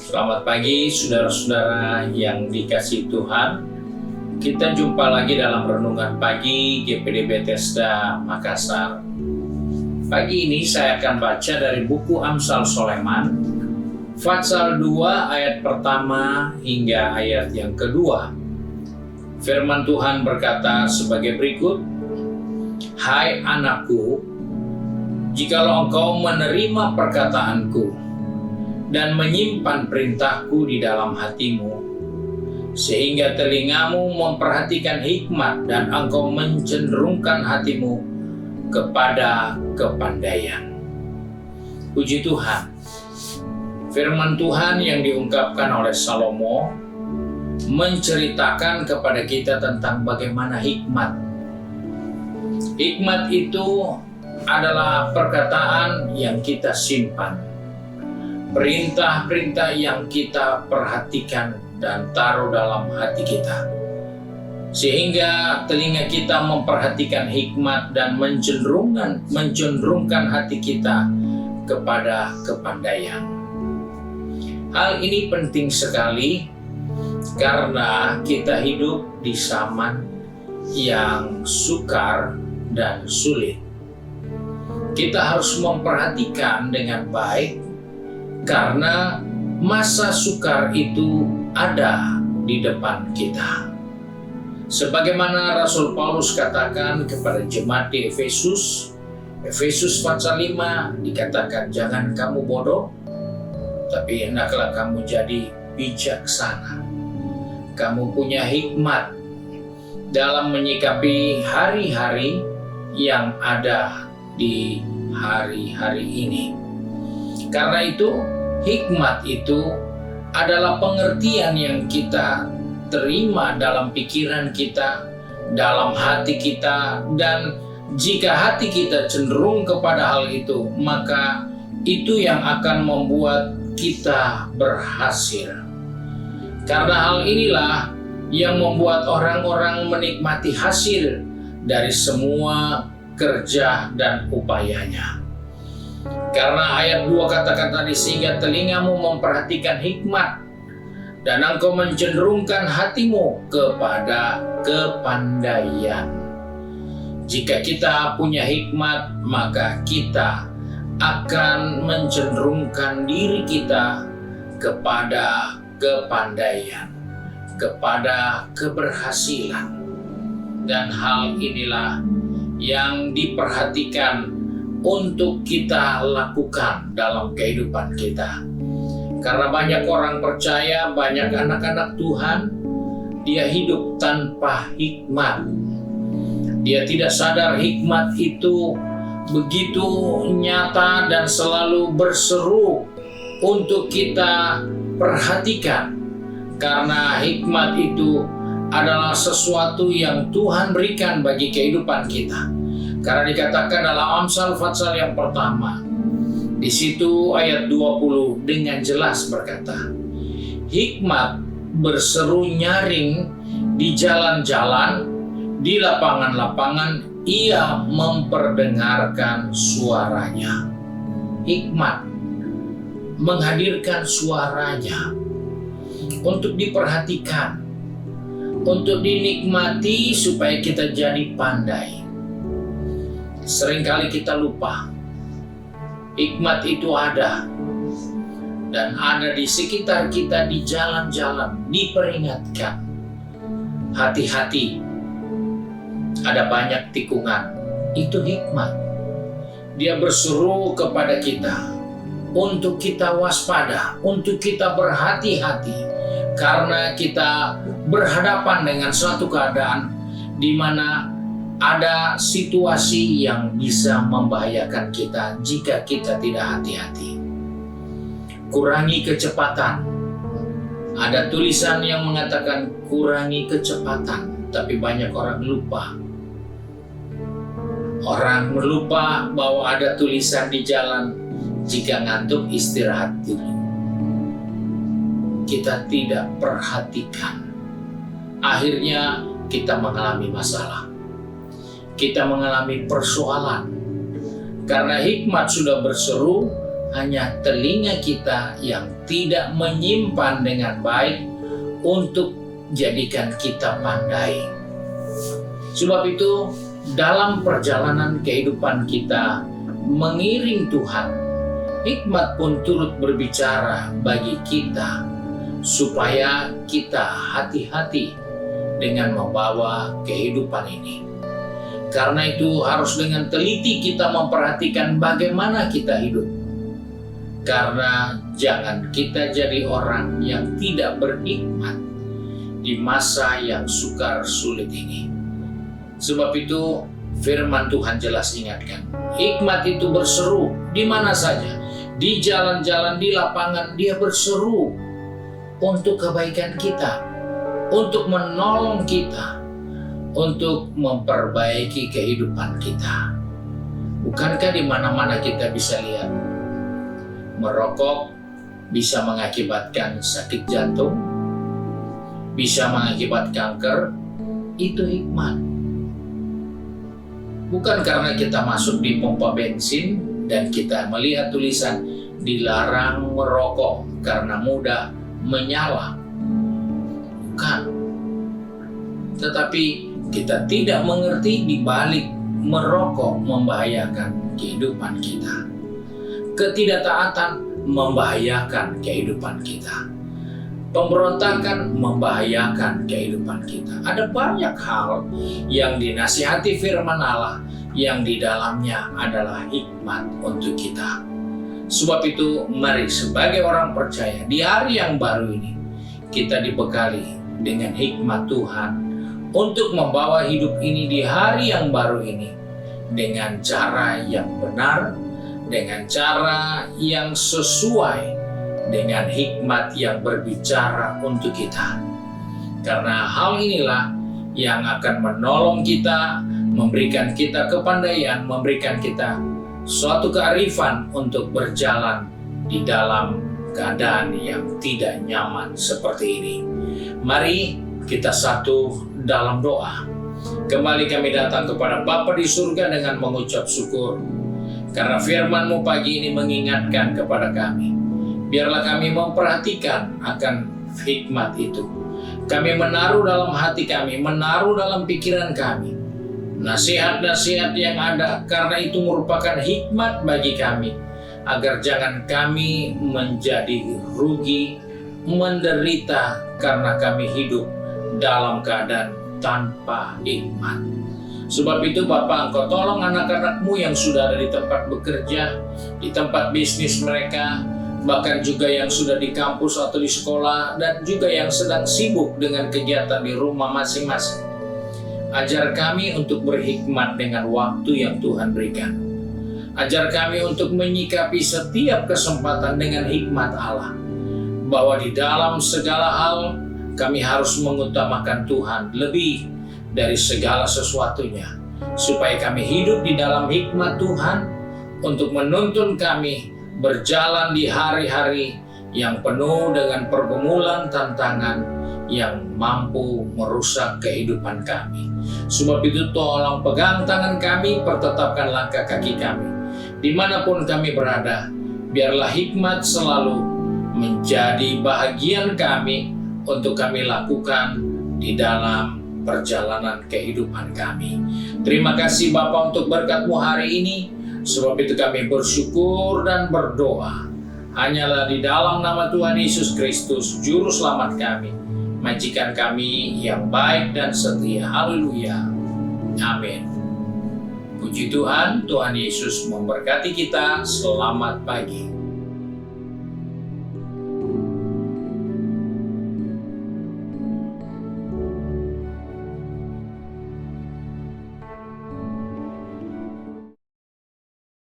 Selamat pagi saudara-saudara yang dikasihi Tuhan. Kita jumpa lagi dalam Renungan Pagi GPD Bethesda Makassar. Pagi ini saya akan baca dari buku Amsal Soleman, Pasal 2 ayat pertama hingga ayat yang kedua. Firman Tuhan berkata sebagai berikut, "Hai anakku, jikalau engkau menerima perkataanku dan menyimpan perintahku di dalam hatimu, sehingga telingamu memperhatikan hikmat dan engkau mencenderungkan hatimu kepada kepandaian." Puji Tuhan, firman Tuhan yang diungkapkan oleh Salomo menceritakan kepada kita tentang bagaimana hikmat. Hikmat itu adalah perkataan yang kita simpan, perintah-perintah yang kita perhatikan dan taruh dalam hati kita, sehingga telinga kita memperhatikan hikmat dan mencenderungkan hati kita kepada kepandaian. Hal ini penting sekali karena kita hidup di zaman yang sukar dan sulit. Kita harus memperhatikan dengan baik karena masa sukar itu ada di depan kita. Sebagaimana Rasul Paulus katakan kepada jemaat di Efesus pasal 5 dikatakan, "Jangan kamu bodoh, tapi hendaklah kamu jadi bijaksana. Kamu punya hikmat dalam menyikapi hari-hari yang ada di hari-hari ini." Karena itu, hikmat itu adalah pengertian yang kita terima dalam pikiran kita, dalam hati kita, dan jika hati kita cenderung kepada hal itu, maka itu yang akan membuat kita berhasil. Karena hal inilah yang membuat orang-orang menikmati hasil dari semua kerja dan upayanya. Karena ayat 2 katakan tadi, "Sehingga telingamu memperhatikan hikmat dan engkau mencenderungkan hatimu kepada kepandaian." Jika kita punya hikmat, maka kita akan mencenderungkan diri kita kepada kepandaian, kepada keberhasilan. Dan hal inilah yang diperhatikan untuk kita lakukan dalam kehidupan kita. Karena banyak orang percaya, banyak anak-anak Tuhan, dia hidup tanpa hikmat. Dia tidak sadar hikmat itu begitu nyata dan selalu berseru untuk kita perhatikan. Karena hikmat itu adalah sesuatu yang Tuhan berikan bagi kehidupan kita. Karena dikatakan dalam Amsal pasal yang pertama, di situ ayat 20 dengan jelas berkata, "Hikmat berseru nyaring di jalan-jalan, di lapangan-lapangan ia memperdengarkan suaranya." Hikmat menghadirkan suaranya untuk diperhatikan, untuk dinikmati supaya kita jadi pandai. Seringkali kita lupa hikmat itu ada dan ada di sekitar kita, di jalan-jalan, diperingatkan. Hati-hati, ada banyak tikungan. Itu hikmat. Dia berseru kepada kita untuk kita waspada, untuk kita berhati-hati, karena kita berhadapan dengan suatu keadaan di mana ada situasi yang bisa membahayakan kita jika kita tidak hati-hati. Kurangi kecepatan. Ada tulisan yang mengatakan kurangi kecepatan, tapi banyak orang lupa. Orang melupa bahwa ada tulisan di jalan, jika ngantuk istirahat dulu. Kita tidak perhatikan. Akhirnya kita mengalami masalah. Kita mengalami persoalan. Karena hikmat sudah berseru, hanya telinga kita yang tidak menyimpan dengan baik untuk jadikan kita pandai. Sebab itu, dalam perjalanan kehidupan kita mengiring Tuhan, hikmat pun turut berbicara bagi kita supaya kita hati-hati dengan membawa kehidupan ini. Karena itu harus dengan teliti kita memperhatikan bagaimana kita hidup. Karena jangan kita jadi orang yang tidak berhikmat di masa yang sukar sulit ini. Sebab itu firman Tuhan jelas ingatkan, hikmat itu berseru di mana saja, di jalan-jalan, di lapangan, dia berseru untuk kebaikan kita, untuk menolong kita, untuk memperbaiki kehidupan kita. Bukankah di mana-mana kita bisa lihat, merokok bisa mengakibatkan sakit jantung, bisa mengakibatkan kanker, itu hikmat. Bukan karena kita masuk di pompa bensin dan kita melihat tulisan dilarang merokok karena mudah menyala. Bukan. Tetapi kita tidak mengerti di balik merokok membahayakan kehidupan kita. Ketidaktaatan membahayakan kehidupan kita. Pemberontakan membahayakan kehidupan kita. Ada banyak hal yang dinasihati firman Allah yang di dalamnya adalah hikmat untuk kita. Sebab itu mari sebagai orang percaya di hari yang baru ini kita dibekali dengan hikmat Tuhan untuk membawa hidup ini di hari yang baru ini dengan cara yang benar, dengan cara yang sesuai dengan hikmat yang berbicara untuk kita. Karena hal inilah yang akan menolong kita, memberikan kita kepandaian, memberikan kita suatu kearifan untuk berjalan di dalam keadaan yang tidak nyaman seperti ini. Mari kita satu dalam doa. Kembali kami datang kepada Bapa di surga dengan mengucap syukur, karena firman-Mu pagi ini mengingatkan kepada kami. Biarlah kami memperhatikan akan hikmat itu. Kami menaruh dalam hati kami, menaruh dalam pikiran kami nasihat-nasihat yang ada, karena itu merupakan hikmat bagi kami, agar jangan kami menjadi rugi, menderita karena kami hidup dalam keadaan tanpa hikmat. Sebab itu Bapa, Engkau tolong anak-anak-Mu yang sudah ada di tempat bekerja, di tempat bisnis mereka, bahkan juga yang sudah di kampus atau di sekolah, dan juga yang sedang sibuk dengan kegiatan di rumah masing-masing. Ajar kami untuk berhikmat dengan waktu yang Tuhan berikan. Ajar kami untuk menyikapi setiap kesempatan dengan hikmat Allah, bahwa di dalam segala hal kami harus mengutamakan Tuhan lebih dari segala sesuatunya, supaya kami hidup di dalam hikmat Tuhan untuk menuntun kami berjalan di hari-hari yang penuh dengan pergumulan tantangan yang mampu merusak kehidupan kami. Sebab itu tolong pegang tangan kami, pertetapkan langkah kaki kami. Dimanapun kami berada, biarlah hikmat selalu menjadi bahagian kami untuk kami lakukan di dalam perjalanan kehidupan kami. Terima kasih Bapa untuk berkat-Mu hari ini. Sebab itu kami bersyukur dan berdoa hanyalah di dalam nama Tuhan Yesus Kristus, Juru Selamat kami, majikan kami yang baik dan setia. Haleluya. Amin. Puji Tuhan, Tuhan Yesus memberkati kita. Selamat pagi.